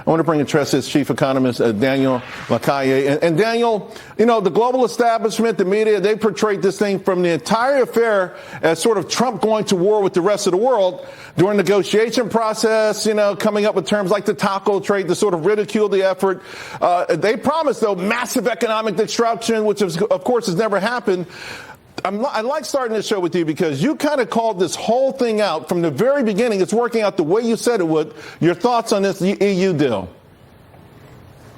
I want to bring in Trust's chief economist, Daniel Lacalle. And Daniel, you know, the global establishment, the media, they portrayed this thing from the entire affair as sort of Trump going to war with the rest of the world during the negotiation process, you know, coming up with terms like the taco trade to sort of ridicule the effort. They promised, though, massive economic destruction, which, of course, has never happened. I like starting this show with you because you kind of called this whole thing out from the very beginning. It's working out the way you said it would. Your thoughts on this EU deal?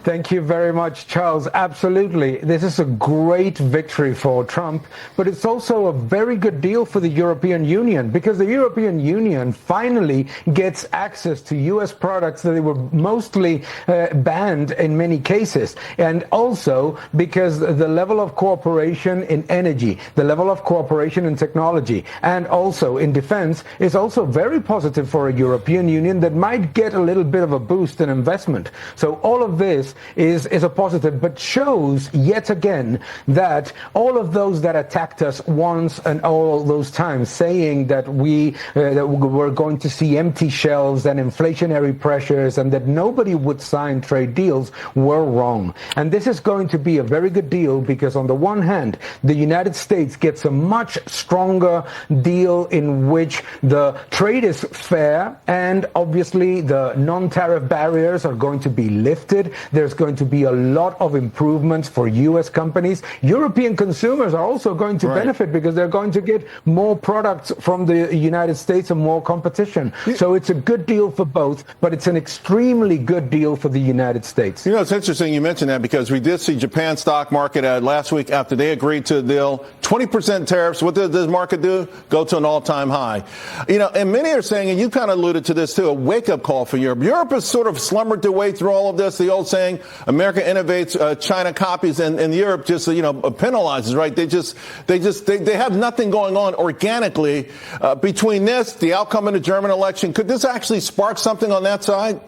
Thank you very much, Charles. Absolutely. This is a great victory for Trump, but it's also a very good deal for the European Union because the European Union finally gets access to U.S. products that they were mostly banned in many cases. And also because the level of cooperation in energy, the level of cooperation in technology, and also in defense is also very positive for a European Union that might get a little bit of a boost in investment. So all of this is a positive, but shows yet again that all of those that attacked us once and all those times, saying that we were going to see empty shelves and inflationary pressures and that nobody would sign trade deals, were wrong. And this is going to be a very good deal because on the one hand, the United States gets a much stronger deal in which the trade is fair and obviously the non-tariff barriers are going to be lifted. There's going to be a lot of improvements for U.S. companies. European consumers are also going to benefit because they're going to get more products from the United States and more competition. So it's a good deal for both, but it's an extremely good deal for the United States. You know, it's interesting you mentioned that because we did see Japan's stock market last week after they agreed to the deal, 20% tariffs. What did the market do? Go to an all-time high. You know, and many are saying, and you kind of alluded to this too, a wake-up call for Europe. Europe has sort of slumbered their way through all of this. The old saying, America innovates, China copies, and Europe just, you know, penalizes, right? They have nothing going on organically between this, the outcome of the German election. Could this actually spark something on that side?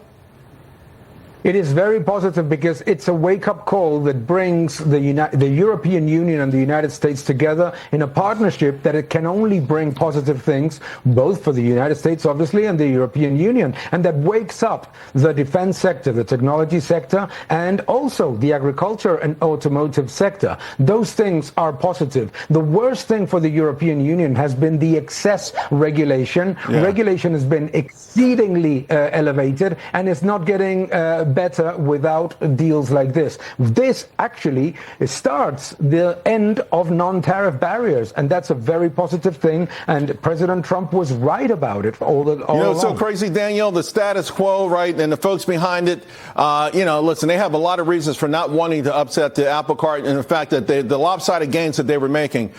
It is very positive because it's a wake-up call that brings the European Union and the United States together in a partnership that it can only bring positive things, both for the United States, obviously, and the European Union, and that wakes up the defense sector, the technology sector, and also the agriculture and automotive sector. Those things are positive. The worst thing for the European Union has been the excess regulation. Yeah. Regulation has been exceedingly elevated, and it's not getting better without deals like this. This actually starts the end of non-tariff barriers, and that's a very positive thing, and President Trump was right about it all along. It's so crazy, Daniel, the status quo, right, and the folks behind it, listen, they have a lot of reasons for not wanting to upset the apple cart, and the fact that the lopsided gains that they were making.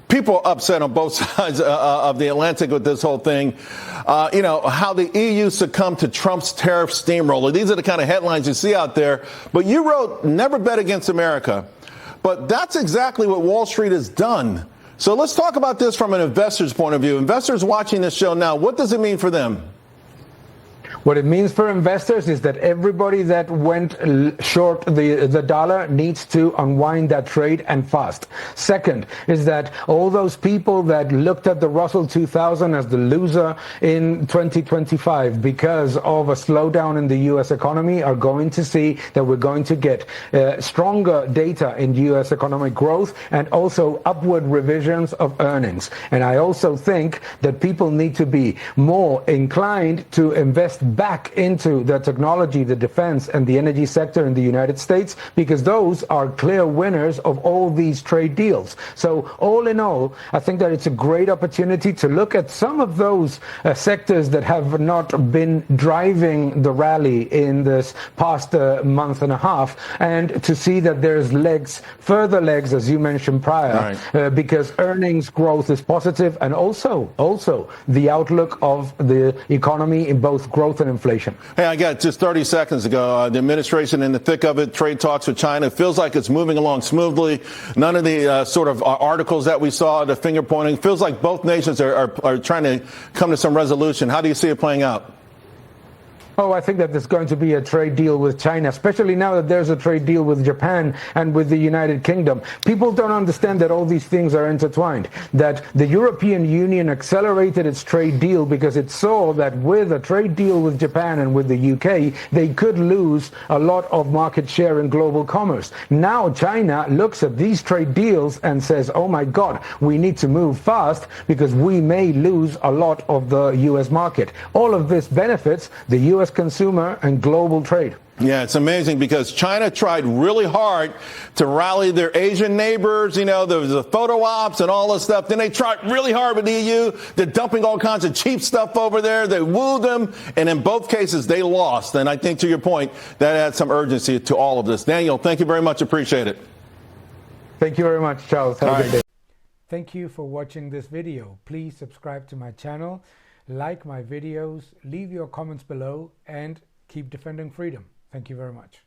People upset on both sides of the Atlantic with this whole thing. How the EU succumbed to Trump's tariff steamroller. These are the kind of headlines you see out there. But you wrote, never bet against America. But that's exactly what Wall Street has done. So let's talk about this from an investor's point of view. Investors watching this show now, what does it mean for them? What it means for investors is that everybody that went short the dollar needs to unwind that trade and fast. Second is that all those people that looked at the Russell 2000 as the loser in 2025 because of a slowdown in the U.S. economy are going to see that we're going to get stronger data in U.S. economic growth and also upward revisions of earnings. And I also think that people need to be more inclined to invest back into the technology, the defense, and the energy sector in the United States, because those are clear winners of all these trade deals. So all in all, I think that it's a great opportunity to look at some of those sectors that have not been driving the rally in this past month and a half, and to see that there's legs, further legs, as you mentioned prior, because earnings growth is positive, and also the outlook of the economy in both growth and inflation. Hey, I got just 30 seconds ago. The administration in the thick of it, trade talks with China. It feels like it's moving along smoothly. None of the sort of articles that we saw, the finger pointing. Feels like both nations are trying to come to some resolution. How do you see it playing out? Oh, I think that there's going to be a trade deal with China, especially now that there's a trade deal with Japan and with the United Kingdom. People don't understand that all these things are intertwined, that the European Union accelerated its trade deal because it saw that with a trade deal with Japan and with the UK, they could lose a lot of market share in global commerce. Now China looks at these trade deals and says, oh my God, we need to move fast because we may lose a lot of the US market. All of this benefits the US consumer and global trade. Yeah, it's amazing because China tried really hard to rally their Asian neighbors. You know, there was the photo ops and all this stuff. Then they tried really hard with the EU. They're dumping all kinds of cheap stuff over there. They wooed them. And in both cases, they lost. And I think, to your point, that adds some urgency to all of this. Daniel, thank you very much. Appreciate it. Thank you very much, Charles. Have a great day. Thank you for watching this video. Please subscribe to my channel, like my videos, leave your comments below, and keep defending freedom. Thank you very much.